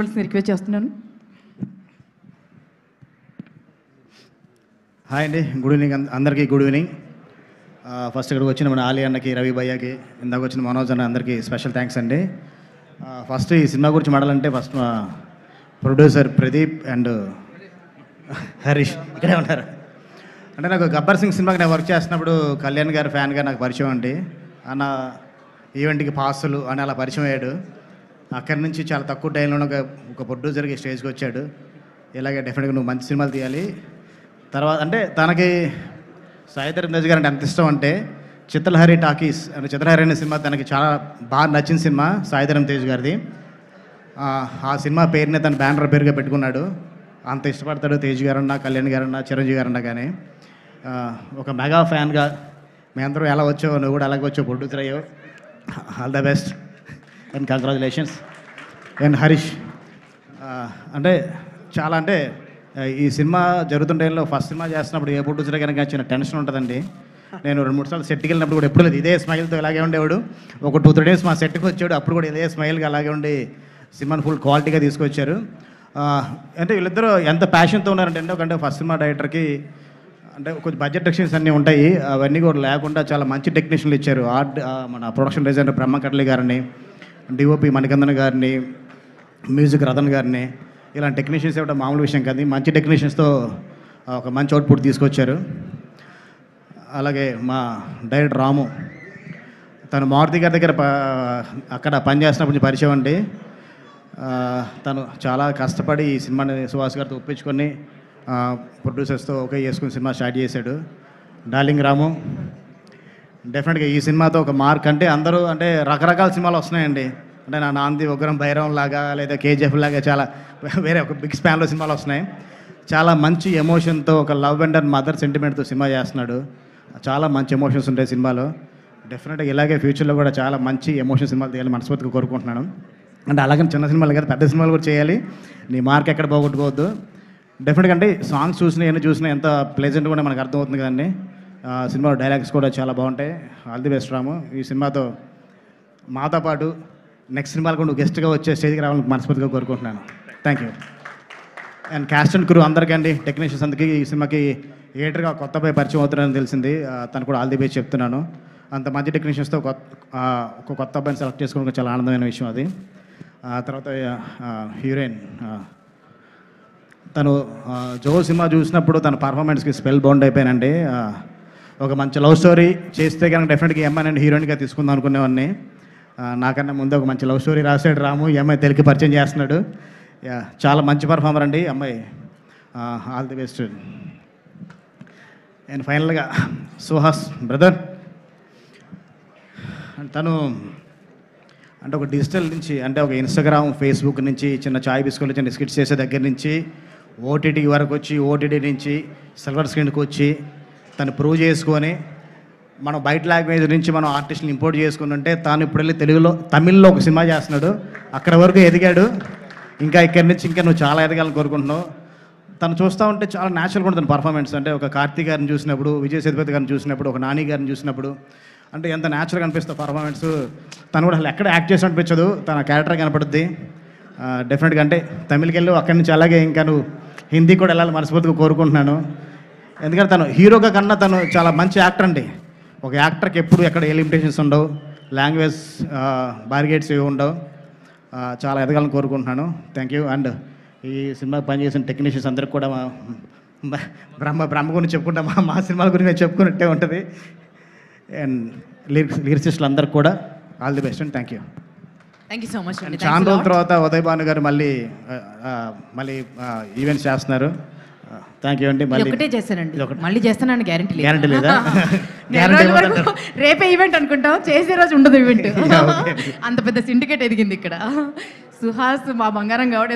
Request చేస్తున్నాను. Hi అండి, good evening అందరికీ. Good evening. ఫస్ట్ ఇక్కడికి వచ్చిన మన ఆలీ అన్నకి, రవి భయ్యకి, ఇందాక వచ్చిన మనోజ్ అన్న అందరికీ స్పెషల్ థ్యాంక్స్ అండి. ఫస్ట్ ఈ సినిమా గురించి మాట్లాడాలంటే ఫస్ట్ మా ప్రొడ్యూసర్ ప్రదీప్ అండ్ హరీష్ ఇక్కడే ఉన్నారు. అంటే నాకు గబ్బర్ సింగ్ సినిమాకి నేను వర్క్ చేస్తున్నప్పుడు కళ్యాణ్ గారి ఫ్యాన్గా నాకు పరిచయం అండి. అన్న ఈవెంట్కి పాసులు అని అలా పరిచయం అయ్యాడు. అక్కడి నుంచి చాలా తక్కువ టైంలో ఒక ప్రొడ్యూసర్కి స్టేజ్కి వచ్చాడు. ఇలాగే డెఫినెట్గా నువ్వు మంచి సినిమాలు తీయాలి. తర్వాత అంటే తనకి సాయిధరం తేజ్ గారు అంటే ఎంత ఇష్టం అంటే చిత్రలహరి టాకీస్ అంటే చిత్రలహరి అనే సినిమా తనకి చాలా బాగా నచ్చిన సినిమా సాయిధరం తేజ్ గారిది. ఆ సినిమా పేరునే తన బ్యానర్ పేరుగా పెట్టుకున్నాడు. అంత ఇష్టపడతాడు తేజ్ గారన్నా, కళ్యాణ్ గారన్నా, చిరంజీవి గారన్నా. కానీ ఒక మెగా ఫ్యాన్గా మేమందరం ఎలా వచ్చావు, నువ్వు కూడా అలాగే వచ్చావు, ప్రొడ్యూసర్ అయ్యావు. All the best and congratulations. And Harish అంటే చాలా అంటే ఈ సినిమా జరుగుతున్న టైంలో ఫస్ట్ సినిమా చేస్తున్నప్పుడు ఏ ప్రొడ్యూసర్ కనుక చిన్న టెన్షన్ ఉంటుందండి. నేను 2-3 సార్లు సెట్కి వెళ్ళినప్పుడు కూడా ఎప్పుడు లేదు ఇదే స్మైల్తో ఇలాగే ఉండేవాడు. ఒక 2-3 డేస్ మా సెట్కి వచ్చాడు, అప్పుడు కూడా ఇదే స్మైల్గా అలాగే ఉండి సినిమాని ఫుల్ క్వాలిటీగా తీసుకొచ్చారు. అంటే వీళ్ళిద్దరూ ఎంత ప్యాషన్తో ఉన్నారంటే ఎందుకంటే ఫస్ట్ సినిమా డైరెక్టర్కి అంటే కొంచెం బడ్జెట్ రెస్ట్రిక్షన్స్ అన్నీ ఉంటాయి, అవన్నీ కూడా లేకుండా చాలా మంచి టెక్నీషియన్లు ఇచ్చారు. మన ప్రొడక్షన్ డిజైనర్ బ్రహ్మకట్లి గారిని, డిఓపి మణికందన్ గారిని, మ్యూజిక్ రతన్ గారిని, ఇలాంటి టెక్నీషియన్స్ ఇవ్వడం మామూలు విషయం కాదు. మంచి టెక్నీషియన్స్తో ఒక మంచి అవుట్పుట్ తీసుకొచ్చారు. అలాగే మా డైరెక్టర్ రాము, తను మారుతి గారి దగ్గర అక్కడ పనిచేస్తున్నప్పుడు పరిచయం అండి. తను చాలా కష్టపడి ఈ సినిమాని సుహాస్ గారితో ఒప్పించుకొని ప్రొడ్యూసర్స్తో ఓకే చేసుకుని సినిమా స్టార్ట్ చేశాడు. డార్లింగ్ రాము డెఫినెట్గా ఈ సినిమాతో ఒక మార్క్. అంటే అందరూ అంటే రకరకాల సినిమాలు వస్తున్నాయండి. అంటే నా నాంది ఉగ్రం భైరవం లాగా లేదా కేజీఎఫ్ లాగా చాలా వేరే ఒక బిగ్ స్పాన్లో సినిమాలు వస్తున్నాయి. చాలా మంచి ఎమోషన్తో ఒక లవ్ అండ్ మదర్ సెంటిమెంట్తో సినిమా చేస్తున్నాడు. చాలా మంచి ఎమోషన్స్ ఉంటాయి సినిమాలో. డెఫినెట్గా ఇలాగే ఫ్యూచర్లో కూడా చాలా మంచి ఎమోషన్ సినిమాలు తీయాలి మనస్ఫూర్తిగా కోరుకుంటున్నాను. అంటే అలాగే చిన్న సినిమాలు కదా, పెద్ద సినిమాలు కూడా చేయాలి. నీ మార్క్ ఎక్కడ పోగొట్టుకోవద్దు. డెఫినెట్గా అంటే సాంగ్స్ చూసినా ఎన్ని చూసినా ఎంత ప్లెజెంట్గా కూడా మనకు అర్థమవుతుంది కదండి. సినిమాలో డైలాగ్స్ కూడా చాలా బాగుంటాయి. ఆల్ ది బెస్ట్ రాము. ఈ సినిమాతో మాతో పాటు నెక్స్ట్ సినిమాలు కూడా నువ్వు గెస్ట్గా వచ్చే స్టేజ్కి రావాలని మనస్ఫూర్తిగా కోరుకుంటున్నాను. Thank you. And cast and crew అందరికండి, టెక్నీషియన్స్ అందరికీ ఈ సినిమాకి థియేటర్గా కొత్త అబ్బాయి పరిచయం అవుతున్నారని తెలిసింది. తను కూడా ఆల్ ది బెస్ట్ చెప్తున్నాను. అంత మంచి టెక్నీషియన్స్తో ఒక కొత్త అబ్బాయిని సెలెక్ట్ చేసుకోవడం చాలా ఆనందమైన విషయం అది. తర్వాత హీరోయిన్ తను జో సినిమా చూసినప్పుడు తన పర్ఫార్మెన్స్కి స్పెల్ బౌండ్ అయిపోయానండి. ఒక మంచి లవ్ స్టోరీ చేస్తే కనుక డెఫినెట్గా ఈ అమ్మాయి నేను హీరోయిన్గా తీసుకుందాం అనుకునేవాడిని. నాకన్నా ముందు ఒక మంచి లవ్ స్టోరీ రాసాడు రాము, ఈ అమ్మాయి తెలుగు పరిచయం చేస్తున్నాడు. చాలా మంచి పర్ఫార్మర్ అండి ఈ అమ్మాయి. All the best. అండ్ ఫైనల్గా సుహాస్ బ్రదర్, తను అంటే ఒక డిజిటల్ నుంచి అంటే ఒక ఇన్స్టాగ్రామ్, ఫేస్బుక్ నుంచి చిన్న చాయ్ బిస్కెట్లు చిన్న స్కిట్స్ చేసే దగ్గర నుంచి ఓటీటీ వరకు వచ్చి, ఓటీటీ నుంచి సిల్వర్ స్క్రీన్కి వచ్చి తను ప్రూవ్ చేసుకొని మనం బయట లాంగ్వేజ్ నుంచి మనం ఆర్టిస్ట్ని ఇంపోర్ట్ చేసుకుంటుంటే తాను ఇప్పుడు వెళ్ళి తమిళ్లో ఒక సినిమా చేస్తున్నాడు. అక్కడ వరకు ఎదిగాడు. ఇంకా ఇక్కడి నుంచి ఇంకా నువ్వు చాలా ఎదగాలని కోరుకుంటున్నావు. తను చూస్తూ ఉంటే చాలా న్యాచురల్గా ఉంటుంది తన పర్ఫార్మెన్స్. అంటే ఒక కార్తీక్ గారిని చూసినప్పుడు, విజయ్ సేతుపతి గారిని చూసినప్పుడు, ఒక నాని గారిని చూసినప్పుడు అంటే ఎంత న్యాచురల్గా అనిపిస్తుంది పర్ఫార్మెన్స్. తను కూడా అసలు ఎక్కడ యాక్ట్ చేసి అనిపించదు, తన క్యారెక్టర్ కనపడుద్ది. డెఫినెట్గా అంటే తమిళకి వెళ్ళు, అక్కడి నుంచి అలాగే ఇంకా నువ్వు హిందీ కూడా వెళ్ళాలి మనస్ఫూర్తిగా కోరుకుంటున్నాను. ఎందుకంటే తను హీరోగా కన్నా తను చాలా మంచి యాక్టర్ అండి. ఒక యాక్టర్కి ఎప్పుడు ఎక్కడ ఏ లిమిటేషన్స్ ఉండవు, లాంగ్వేజ్ బార్గేట్స్ ఏవి ఉండవు. చాలా ఎదగాలని కోరుకుంటున్నాను. Thank you. అండ్ ఈ సినిమాకి పనిచేసిన టెక్నీషియన్స్ అందరికి కూడా బ్రహ్మ గురించి చెప్పుకుంటా, మా సినిమాల గురించి నేను చెప్పుకున్నట్టే ఉంటుంది. అండ్ లిరిసిస్టులు అందరికి కూడా all the best and thank you. Thank you so much. చాలా రోజుల తర్వాత ఉదయ్ భాను గారు మళ్ళీ ఈవెంట్స్ చేస్తున్నారు. థ్యాంక్ యూ అండి. ఒకటే చేశానండి, మళ్ళీ చేస్తానని గ్యారంటీ గ్యారంటీ లేదా? రేపే ఈవెంట్ అనుకుంటాం, చేసే రోజు ఉండదు ఈవెంట్. అంత పెద్ద సిండికేట్ ఎదిగింది ఇక్కడ. సుహాస్ మా బంగారం కాబట్టి